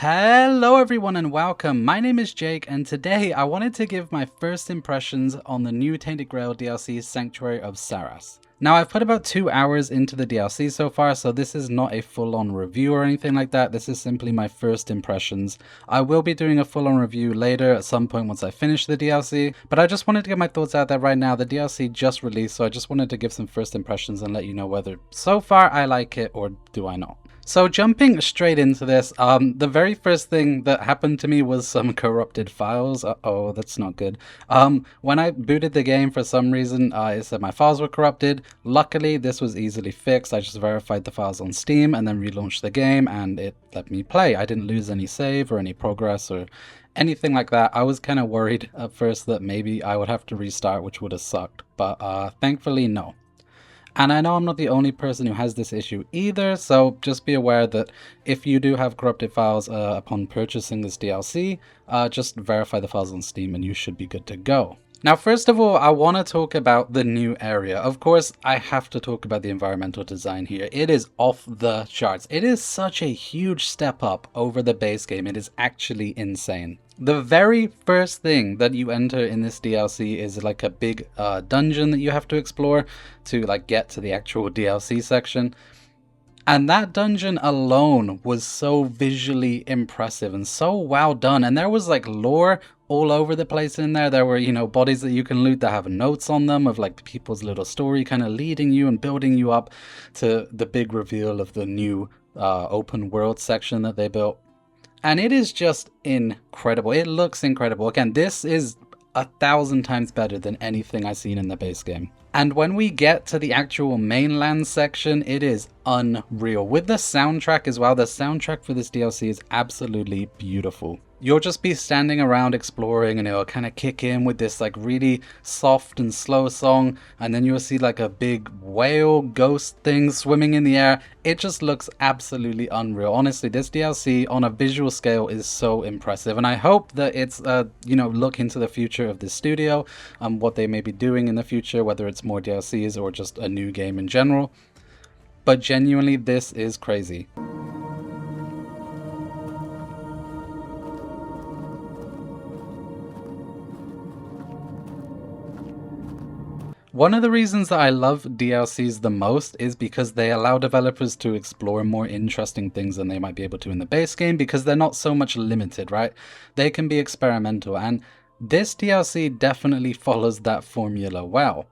Hello everyone and welcome. My name is Jake and today I wanted to give my first impressions on the new Tainted Grail DLC Sanctuary of Sarras. Now I've put about 2 hours into the DLC so far, so this is not a full-on review or anything like that. This is simply my first impressions. I will be doing a full-on review later at some point once I finish the DLC, but I just wanted to get my thoughts out there right now. The DLC just released, so I just wanted to give some first impressions and let you know whether so far I like it or do I not. So jumping straight into this, the very first thing that happened to me was some corrupted files. Uh-oh, that's not good. When I booted the game, for some reason, it said my files were corrupted. Luckily, this was easily fixed. I just verified the files on Steam and then relaunched the game and it let me play. I didn't lose any save or any progress or anything like that. I was kind of worried at first that maybe I would have to restart, which would have sucked, but thankfully, no. And I know I'm not the only person who has this issue either, so just be aware that if you do have corrupted files upon purchasing this DLC, just verify the files on Steam and you should be good to go. Now, first of all, I want to talk about the new area. Of course, I have to talk about the environmental design here. It is off the charts. It is such a huge step up over the base game. It is actually insane. The very first thing that you enter in this DLC is like a big dungeon that you have to explore to like get to the actual DLC section. And that dungeon alone was so visually impressive and so well done. And there was like lore all over the place in there. There were, you know, bodies that you can loot that have notes on them of like people's little story kind of leading you and building you up to the big reveal of the new open world section that they built. And it is just incredible. It looks incredible. Again, this is 1,000 times better than anything I've seen in the base game. And when we get to the actual mainland section, it is unreal. With the soundtrack as well, the soundtrack for this DLC is absolutely beautiful. You'll just be standing around exploring and it'll kind of kick in with this like really soft and slow song, and then you'll see like a big whale ghost thing swimming in the air. It just looks absolutely unreal. Honestly, this DLC on a visual scale is so impressive, and I hope that it's you know, look into the future of this studio, what they may be doing in the future, whether it's more DLCs or just a new game in general. But genuinely, this is crazy. One of the reasons that I love DLCs the most is because they allow developers to explore more interesting things than they might be able to in the base game, because they're not so much limited, right? They can be experimental, and this DLC definitely follows that formula well.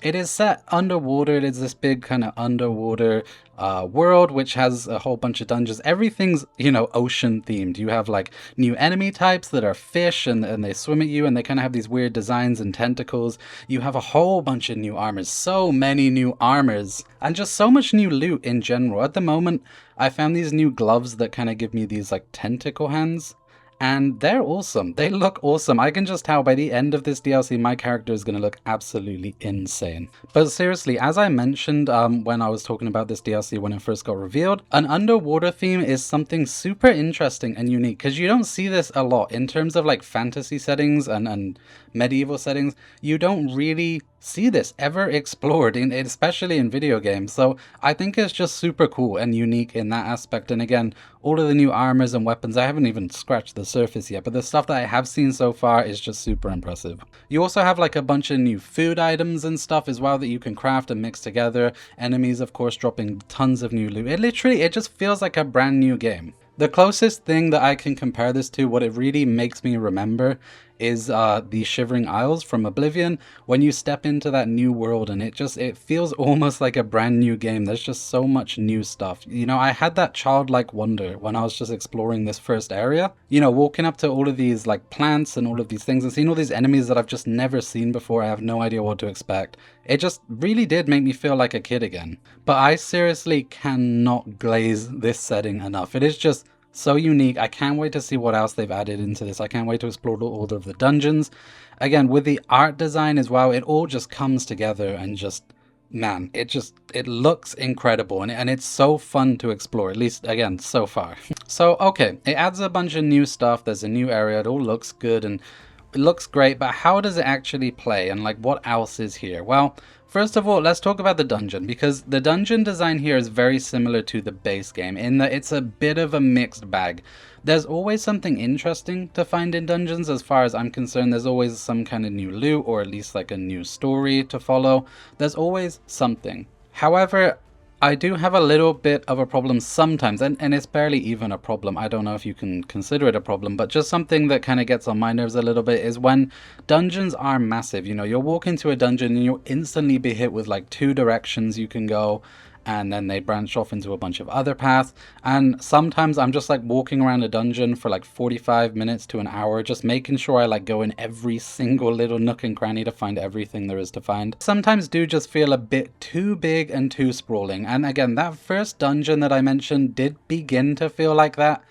It is set underwater. It is this big kind of underwater world, which has a whole bunch of dungeons. Everything's, you know, ocean themed. You have like new enemy types that are fish and they swim at you and they kind of have these weird designs and tentacles. You have a whole bunch of new armors, so many new armors, and just so much new loot in general. At the moment, I found these new gloves that kind of give me these like tentacle hands. And they're awesome. They look awesome. I can just tell by the end of this DLC, my character is going to look absolutely insane. But seriously, as I mentioned when I was talking about this DLC when it first got revealed, an underwater theme is something super interesting and unique, because you don't see this a lot in terms of like fantasy settings and medieval settings. You don't really see this ever explored, especially in video games. So I think it's just super cool and unique in that aspect. And again, all of the new armors and weapons, I haven't even scratched the surface yet, but the stuff that I have seen so far is just super impressive. You also have like a bunch of new food items and stuff as well that you can craft and mix together. Enemies, of course, dropping tons of new loot. It just feels like a brand new game. The closest thing that I can compare this to, what it really makes me remember, is the Shivering Isles from Oblivion. When you step into that new world and it feels almost like a brand new game. There's just so much new stuff. You know, I had that childlike wonder when I was just exploring this first area. You know, walking up to all of these like plants and all of these things and seeing all these enemies that I've just never seen before. I have no idea what to expect. It just really did make me feel like a kid again. But I seriously cannot glaze this setting enough. It is just so unique. I can't wait to see what else they've added into this. I can't wait to explore all of the dungeons. Again, with the art design as well, it all just comes together and just, man, it looks incredible and it's so fun to explore, at least, again, so far. So, okay, it adds a bunch of new stuff. There's a new area. It all looks good and it looks great, but how does it actually play and like what else is here? Well, First of all, let's talk about the dungeon, because the dungeon design here is very similar to the base game in that it's a bit of a mixed bag. There's always something interesting to find in dungeons as far as I'm concerned. There's always some kind of new loot, or at least like a new story to follow. There's always something. However, I do have a little bit of a problem sometimes, and it's barely even a problem. I don't know if you can consider it a problem, but just something that kind of gets on my nerves a little bit is when dungeons are massive. You know, you'll walk into a dungeon and you'll instantly be hit with like 2 directions you can go, and then they branch off into a bunch of other paths. And sometimes I'm just like walking around a dungeon for like 45 minutes to an hour, just making sure I like go in every single little nook and cranny to find everything there is to find. Sometimes do just feel a bit too big and too sprawling. And again, that first dungeon that I mentioned did begin to feel like that.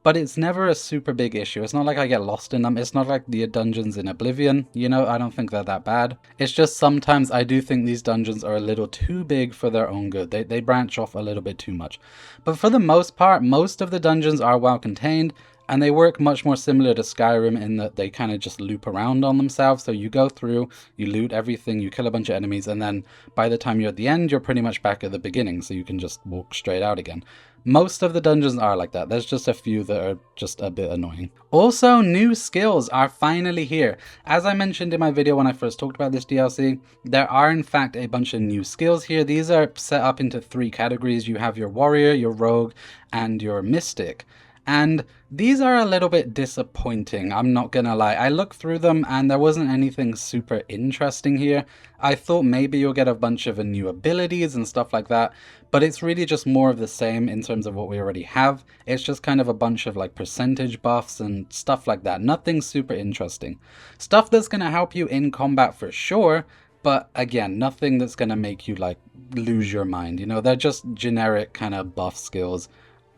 But it's never a super big issue. It's not like I get lost in them. It's not like the dungeons in Oblivion, you know, I don't think they're that bad. It's just sometimes I do think these dungeons are a little too big for their own good. They branch off a little bit too much. But for the most part, most of the dungeons are well contained, and they work much more similar to Skyrim in that they kind of just loop around on themselves. So you go through, you loot everything, you kill a bunch of enemies, and then by the time you're at the end, you're pretty much back at the beginning, so you can just walk straight out again. Most of the dungeons are like that. There's just a few that are just a bit annoying. Also, new skills are finally here. As I mentioned in my video when I first talked about this DLC, there are in fact a bunch of new skills here. These are set up into 3 categories. You have your warrior, your rogue, and your mystic. And these are a little bit disappointing, I'm not gonna lie. I looked through them and there wasn't anything super interesting here. I thought maybe you'll get a bunch of new abilities and stuff like that, but it's really just more of the same in terms of what we already have. It's just kind of a bunch of like percentage buffs and stuff like that. Nothing super interesting. Stuff that's gonna help you in combat for sure, but again, nothing that's gonna make you like lose your mind. You know, they're just generic kind of buff skills.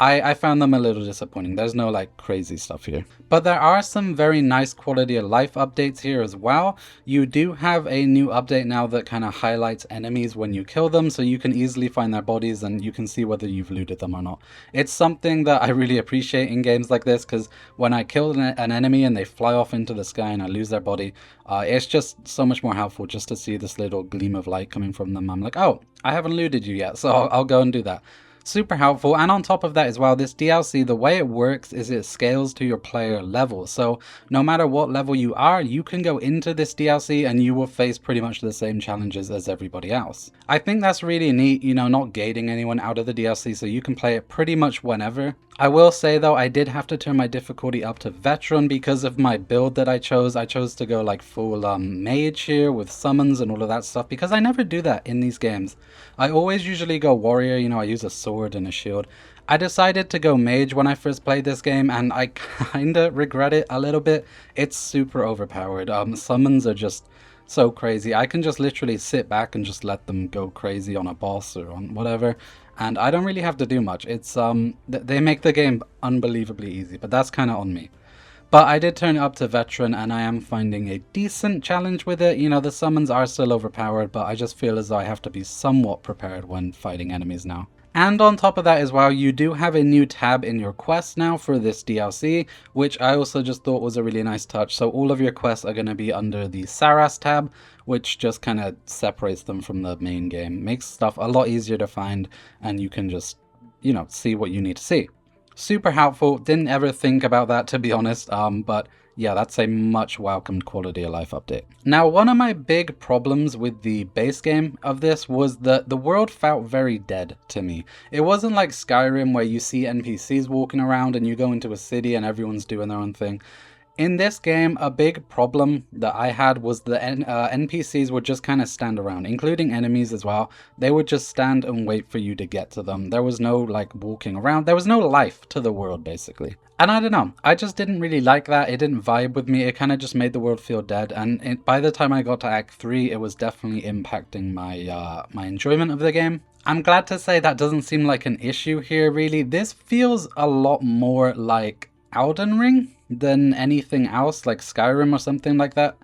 I found them a little disappointing. There's no like crazy stuff here. But there are some very nice quality of life updates here as well. You do have a new update now that kind of highlights enemies when you kill them, so you can easily find their bodies and you can see whether you've looted them or not. It's something that I really appreciate in games like this, because when I kill an enemy and they fly off into the sky and I lose their body, it's just so much more helpful just to see this little gleam of light coming from them. I'm like, oh, I haven't looted you yet, so I'll go and do that. Super helpful. And on top of that as well, this DLC, the way it works is it scales to your player level. So no matter what level you are, you can go into this DLC and you will face pretty much the same challenges as everybody else. I think that's really neat, you know, not gating anyone out of the DLC, so you can play it pretty much whenever. I will say though, I did have to turn my difficulty up to veteran because of my build that I chose. I chose to go like full mage here with summons and all of that stuff, because I never do that in these games. I always usually go warrior, you know, I use a sword and a shield. I decided to go mage when I first played this game, and I kinda regret it a little bit. It's super overpowered. Summons are just so crazy. I can just literally sit back and just let them go crazy on a boss or on whatever, and I don't really have to do much. It's they make the game unbelievably easy, but that's kind of on me. But I did turn it up to veteran, and I am finding a decent challenge with it. You know, the summons are still overpowered, but I just feel as though I have to be somewhat prepared when fighting enemies now. And on top of that as well, you do have a new tab in your quests now for this DLC, which I also just thought was a really nice touch. So all of your quests are going to be under the Sarras tab, which just kind of separates them from the main game. Makes stuff a lot easier to find, and you can just, you know, see what you need to see. Super helpful. Didn't ever think about that, to be honest, but yeah, that's a much welcomed quality of life update. Now, one of my big problems with the base game of this was that the world felt very dead to me. It wasn't like Skyrim where you see NPCs walking around and you go into a city and everyone's doing their own thing. In this game, a big problem that I had was the NPCs would just kind of stand around, including enemies as well. They would just stand and wait for you to get to them. There was no like walking around. There was no life to the world, basically. And I don't know, I just didn't really like that. It didn't vibe with me. It kind of just made the world feel dead. And by the time I got to Act 3, it was definitely impacting my my enjoyment of the game. I'm glad to say that doesn't seem like an issue here, really. This feels a lot more like Elden Ring than anything else, like Skyrim or something like that.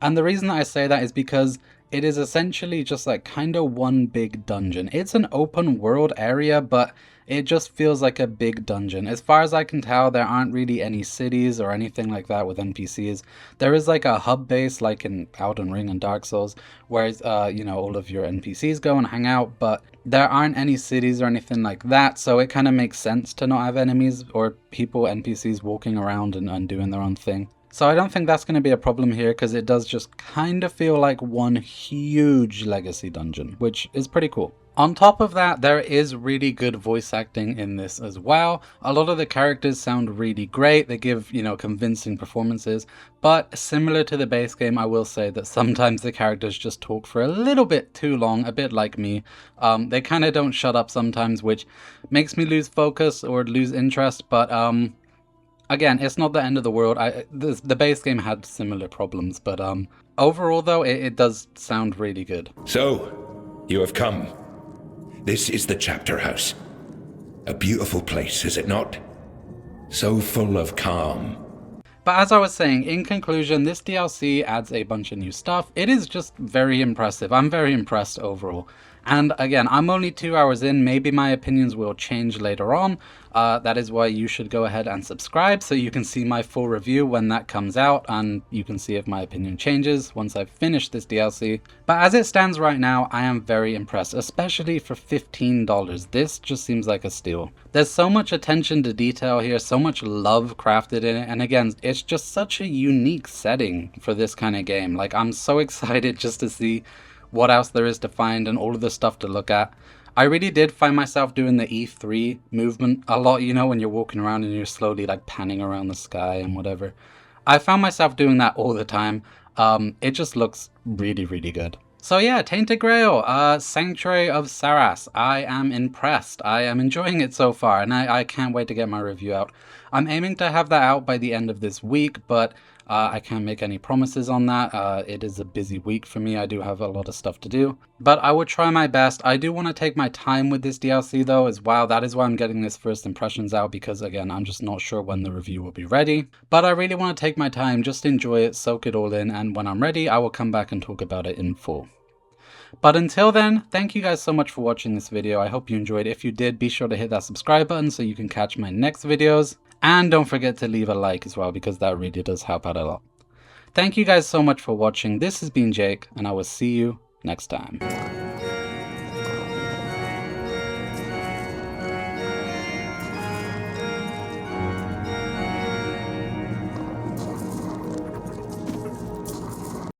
And the reason that I say that is because it is essentially just like kind of one big dungeon. It's an open world area, but it just feels like a big dungeon. As far as I can tell, there aren't really any cities or anything like that with NPCs. There is like a hub base like in Elden Ring and Dark Souls, where you know, all of your NPCs go and hang out, but there aren't any cities or anything like that, so it kind of makes sense to not have enemies or people, NPCs, walking around and doing their own thing. So I don't think that's going to be a problem here, because it does just kind of feel like one huge legacy dungeon, which is pretty cool. On top of that, there is really good voice acting in this as well. A lot of the characters sound really great. They give, you know, convincing performances. But similar to the base game, I will say that sometimes the characters just talk for a little bit too long, a bit like me. They kind of don't shut up sometimes, which makes me lose focus or lose interest. But again, it's not the end of the world. The base game had similar problems. But overall, though, it does sound really good. So, you have come. This is the chapter house. A beautiful place, is it not? So full of calm. But as I was saying, in conclusion, this DLC adds a bunch of new stuff. It is just very impressive. I'm very impressed overall. And again, I'm only 2 hours in. Maybe my opinions will change later on. That is why you should go ahead and subscribe so you can see my full review when that comes out, and you can see if my opinion changes once I've finished this DLC. But as it stands right now, I am very impressed, especially for $15. This just seems like a steal. There's so much attention to detail here, so much love crafted in it, and again, it's just such a unique setting for this kind of game. Like, I'm so excited just to see what else there is to find and all of the stuff to look at. I really did find myself doing the E3 movement a lot, you know, when you're walking around and you're slowly like panning around the sky and whatever. I found myself doing that all the time. It just looks really, really good. So yeah, Tainted Grail, Sanctuary of Sarras. I am impressed. I am enjoying it so far, and I can't wait to get my review out. I'm aiming to have that out by the end of this week, but I can't make any promises on that. It is a busy week for me. I do have a lot of stuff to do, but I will try my best. I do want to take my time with this DLC though as well. That is why I'm getting this first impressions out, because again, I'm just not sure when the review will be ready. But I really want to take my time, just enjoy it, soak it all in, and when I'm ready, I will come back and talk about it in full. But until then, thank you guys so much for watching this video. I hope you enjoyed. If you did, be sure to hit that subscribe button so you can catch my next videos. And don't forget to leave a like as well, because that really does help out a lot. Thank you guys so much for watching. This has been Jake, and I will see you next time.